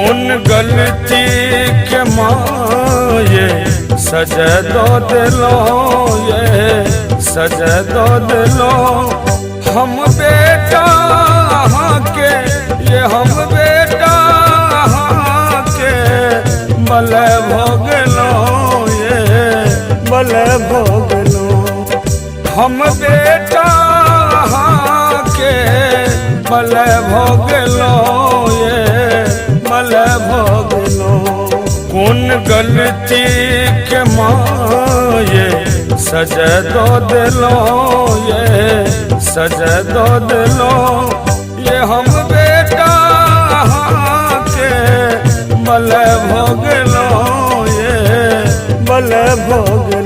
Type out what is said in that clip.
कौन गलती के माये सजा दो दिलो, ये सजा दो दिलो। हम बेटा के, ये हम बेटा के बले भोगलो, ये बले भोगलो। हम बेटा के बले भोगलो, ये बले भोगलो। कौन गलती के माये सजा दो दिलो, ये सजा दो दिलो। ये हम बेटा के बले भोगलो, ये बले भोगलो।